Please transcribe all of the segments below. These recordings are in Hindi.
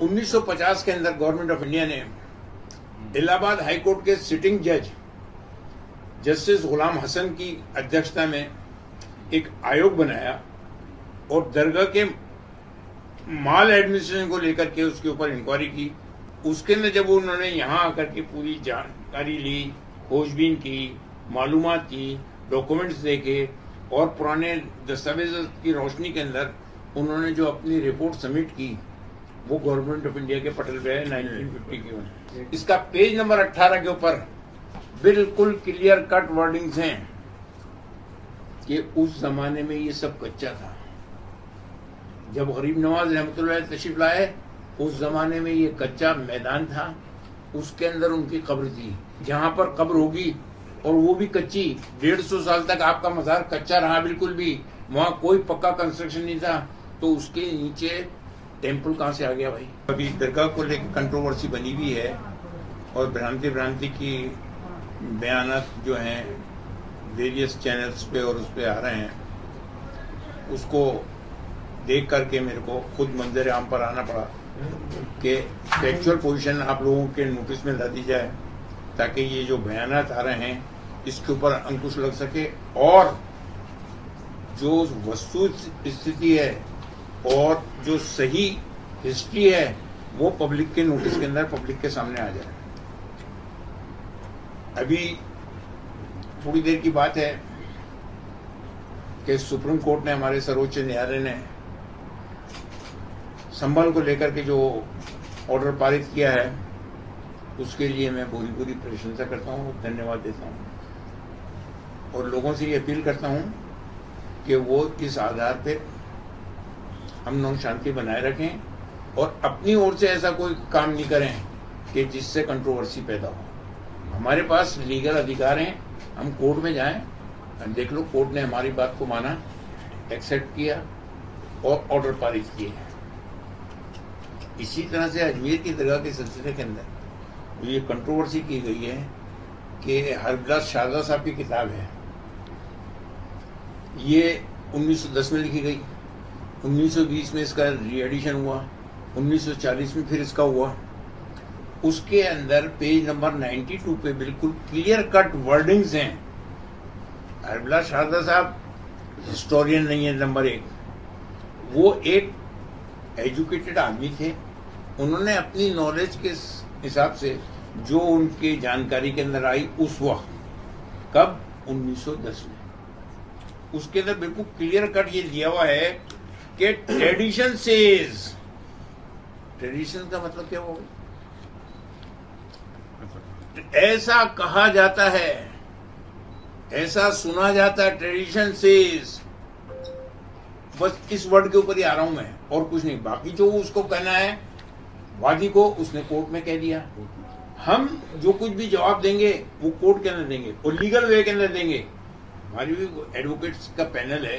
1950 के अंदर गवर्नमेंट ऑफ इंडिया ने इलाहाबाद हाई कोर्ट के सिटिंग जज जस्टिस गुलाम हसन की अध्यक्षता में एक आयोग बनाया और दरगाह के माल एडमिनिस्ट्रेशन को लेकर के उसके ऊपर इंक्वायरी की। उसके अंदर जब उन्होंने यहाँ आकर के पूरी जानकारी ली, खोजबीन की, मालूमात की, डॉक्यूमेंट्स देखे और पुराने दस्तावेज की रोशनी के अंदर उन्होंने जो अपनी रिपोर्ट सबमिट की वो गवर्नमेंट ऑफ इंडिया के पटल पे है 1950 की। इसका पेज नंबर 18 के ऊपर बिल्कुल क्लियर कट वर्डिंग्स हैं कि उस जमाने में ये सब कच्चा था। जब गरीब नवाज रहमतुल्लाह अलैह तशरीफ लाए उस जमाने में ये कच्चा मैदान था, उसके अंदर उनकी कब्र थी। जहां पर कब्र होगी और वो भी कच्ची, 150 साल तक आपका मजार कच्चा रहा, बिल्कुल भी वहां कोई पक्का कंस्ट्रक्शन नहीं था, तो उसके नीचे टेम्पल कहां से आ गया भाई। अभी दरगाह को लेकर कंट्रोवर्सी बनी हुई है और भ्रांति की बयानात जो हैं वेरियस चैनल्स पे और उस पे आ रहे हैं, उसको देख करके मेरे को खुद मंजर आम पर आना पड़ा कि फैक्चुअल पोजीशन आप लोगों के नोटिस में ला दी जाए ताकि ये जो बयानात आ रहे हैं इसके ऊपर अंकुश लग सके और जो वस्तु स्थिति है और जो सही हिस्ट्री है वो पब्लिक के नोटिस के अंदर पब्लिक के सामने आ जाए। अभी थोड़ी देर की बात है कि सुप्रीम कोर्ट ने, हमारे सर्वोच्च न्यायालय ने संभल को लेकर के जो ऑर्डर पारित किया है उसके लिए मैं पूरी पूरी प्रशंसा करता हूँ, धन्यवाद देता हूँ और लोगों से ये अपील करता हूँ कि वो इस आधार पे अमन और शांति बनाए रखें और अपनी ओर से ऐसा कोई काम नहीं करें कि जिससे कंट्रोवर्सी पैदा हो। हमारे पास लीगल अधिकार हैं, हम कोर्ट में जाएं, देख लो कोर्ट ने हमारी बात को माना, एक्सेप्ट किया और ऑर्डर पारित किए। इसी तरह से अजमेर की दरगाह के सिलसिले के अंदर ये कंट्रोवर्सी की गई है कि हरबिलास शारदा साहब की किताब है, ये 1910 में लिखी गई, 1920 में इसका री एडिशन हुआ, 1940 में फिर इसका हुआ। उसके अंदर पेज नंबर 92 पे बिल्कुल क्लियर कट वर्डिंग्स हैं। हरबिलास शारदा साहब हिस्टोरियन नहीं है, नंबर 1, वो एक एजुकेटेड आदमी थे। उन्होंने अपनी नॉलेज के हिसाब से जो उनकी जानकारी के अंदर आई उस वक्त, कब 1910 में, उसके अंदर बिल्कुल क्लियर कट ये दिया हुआ है कि ट्रेडिशन सेज। ट्रेडिशन का मतलब क्या होगा? ऐसा कहा जाता है, ऐसा सुना जाता है, ट्रेडिशन सेज। बस इस वर्ड के ऊपर ही आ रहा हूं मैं और कुछ नहीं। बाकी जो उसको कहना है वादी को, उसने कोर्ट में कह दिया। हम जो कुछ भी जवाब देंगे वो कोर्ट के अंदर देंगे और लीगल वे के अंदर देंगे। हमारी भी एडवोकेट्स का पैनल है,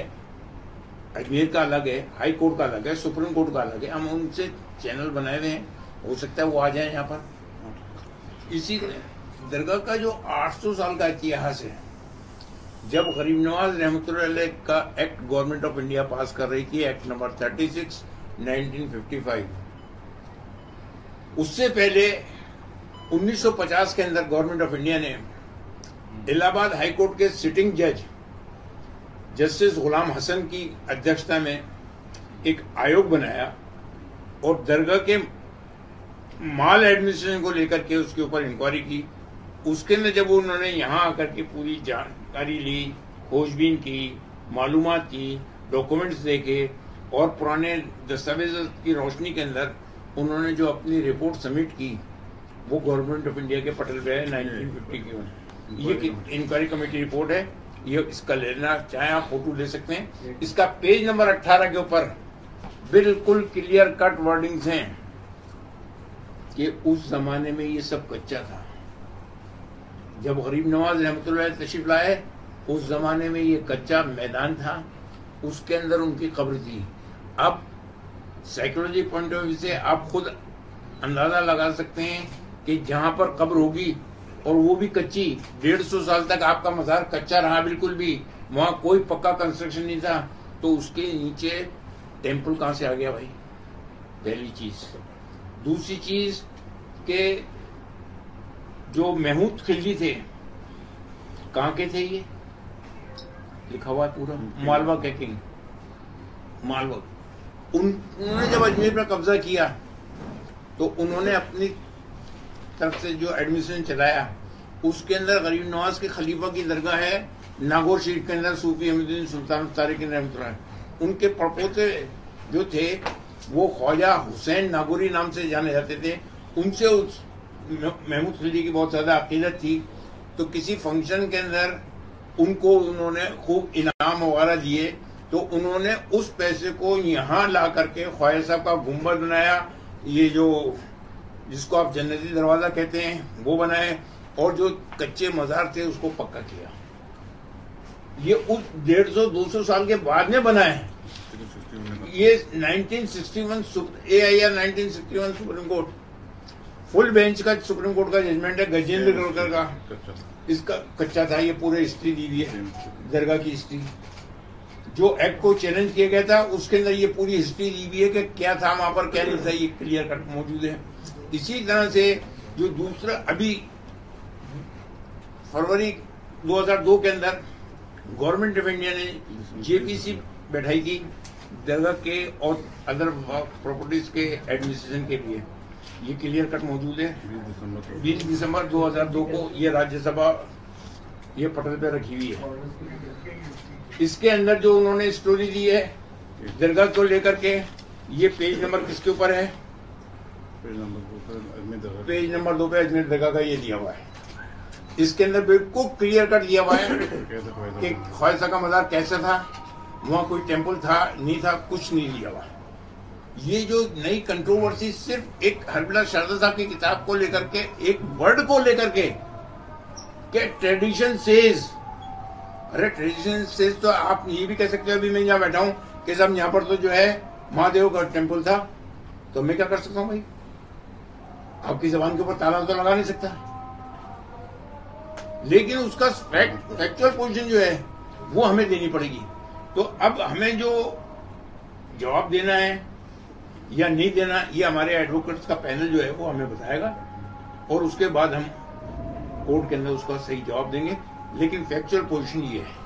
अजमेर का अलग है, हाई कोर्ट का अलग है, सुप्रीम कोर्ट का अलग है। हम उनसे चैनल बनाए हुए हैं, हो सकता है वो आ जाए यहाँ पर। इसी दरगाह का जो 800 साल का इतिहास है, जब गरीब नवाज रहमतुल्लाह अलैह का एक्ट गवर्नमेंट ऑफ इंडिया पास कर रही थी, एक्ट नंबर 36 1955, उससे पहले 1950 के अंदर गवर्नमेंट ऑफ इंडिया ने इलाहाबाद हाई कोर्ट के सिटिंग जज जस्टिस गुलाम हसन की अध्यक्षता में एक आयोग बनाया और दरगाह के माल एडमिनिस्ट्रेशन को लेकर के उसके ऊपर इंक्वायरी की। उसके अंदर जब उन्होंने यहाँ आकर के पूरी जानकारी ली, खोजबीन की, मालूमात की, डॉक्यूमेंट्स देखे और पुराने दस्तावेज की रोशनी के अंदर उन्होंने जो अपनी रिपोर्ट सबमिट की वो गवर्नमेंट ऑफ इंडिया के पटल पे है 1950 की। ये इंक्वायरी कमेटी रिपोर्ट है, ये इसका लेना चाहे आप फोटो ले सकते हैं। इसका पेज नंबर 18 के ऊपर बिल्कुल क्लियर कट वर्डिंग्स हैं कि उस जमाने में ये सब कच्चा था। जब गरीब नवाज रहमतुल्लाह अलैह तशरीफ लाए उस जमाने में ये कच्चा मैदान था, उसके अंदर उनकी कब्र थी। अब साइकोलॉजी पॉइंट ऑफ व्यू से आप खुद अंदाजा लगा सकते हैं कि जहां पर कब्र होगी और वो भी कच्ची, 150 साल तक आपका मजार कच्चा रहा, बिल्कुल भी वहां कोई पक्का कंस्ट्रक्शन नहीं था, तो उसके नीचे टेम्पल कहां से आ गया भाई? पहली चीज। दूसरी चीज के जो महमूद खिलजी थे, कहाँ के थे ये? लिखा हुआ है पूरा, मालवा के किंग, मालवा। उन्होंने जब अजमेर पर कब्जा किया तो उन्होंने अपनी तरफ से जो एडमिनिस्ट्रेशन चलाया, उसके अंदर गरीब नवाज के खलीफा की दरगाह है नागौर शरीफ के अंदर, सूफी अहमदुद्दीन सुल्तान तारिक रहमतुल्लाह। उनके परपोते जो थे वो ख्वाजा हुसैन नागौरी नाम से जाने जाते थे। उनसे उस महमूद खिलजी की बहुत ज्यादा अकीदत थी। तो किसी फंक्शन के अंदर उनको उन्होंने खूब इनाम वगैरह दिए, तो उन्होंने उस पैसे को यहाँ ला करके ख्वाजा साहब का गुम्बद बनाया, ये जो जिसको आप जन्नती दरवाजा कहते हैं वो बनाए, और जो कच्चे मजार थे उसको पक्का किया। ये उस 150-200 साल के बाद में बना है। ये 1961 AIR 1961 supreme court, full bench का सुप्रीम कोर्ट का जजमेंट है, गजेंद्र गढ़कर का। इसका कच्चा था, ये पूरे हिस्ट्री दी हुई है, दरगाह की हिस्ट्री। जो एक्ट को चैलेंज किया गया था उसके अंदर ये पूरी हिस्ट्री दी हुई है कि क्या था वहां पर, क्या नहीं था, ये क्लियर कट मौजूद है। इसी तरह से जो दूसरा अभी फरवरी 2002 के अंदर गवर्नमेंट ऑफ इंडिया ने JPC बैठाई थी दरगाह के और अदर प्रॉपर्टीज के एडमिनिस्ट्रेशन के लिए, ये क्लियर कट मौजूद है। 20 दिसंबर 2002 को ये राज्यसभा ये पटल पे रखी हुई है। इसके अंदर जो उन्होंने स्टोरी दी है दरगाह को लेकर के, ये पेज नंबर किसके ऊपर है? पेज नंबर 2 पे अजमेर दरगाह का ये दिया हुआ है। इसके अंदर बिल्कुल क्लियर कट दिया हुआ है कि ख्वाजा का मजार कैसा था, वहां कोई टेम्पल था नहीं था, कुछ नहीं दिया हुआ। ये जो नई कंट्रोवर्सी सिर्फ एक हरबिला शारदा साहब की किताब को लेकर के, एक वर्ड को लेकर के ट्रेडिशन सेज, अरे ट्रेडिशन सेज तो आप ये भी कह सकते हो, अभी मैं यहाँ बैठा हूँ कि साहब यहाँ पर तो जो है महादेव का टेम्पल था, तो मैं क्या कर सकता हूँ भाई? आपकी जबान के ऊपर ताला तो लगा नहीं सकता, लेकिन उसका फैक्चुअल पोजीशन जो है वो हमें देनी पड़ेगी। तो अब हमें जो जवाब देना है या नहीं देना, ये हमारे एडवोकेट्स का पैनल जो है वो हमें बताएगा, और उसके बाद हम कोर्ट के अंदर उसका सही जवाब देंगे। लेकिन फैक्चुअल पोजीशन ये है।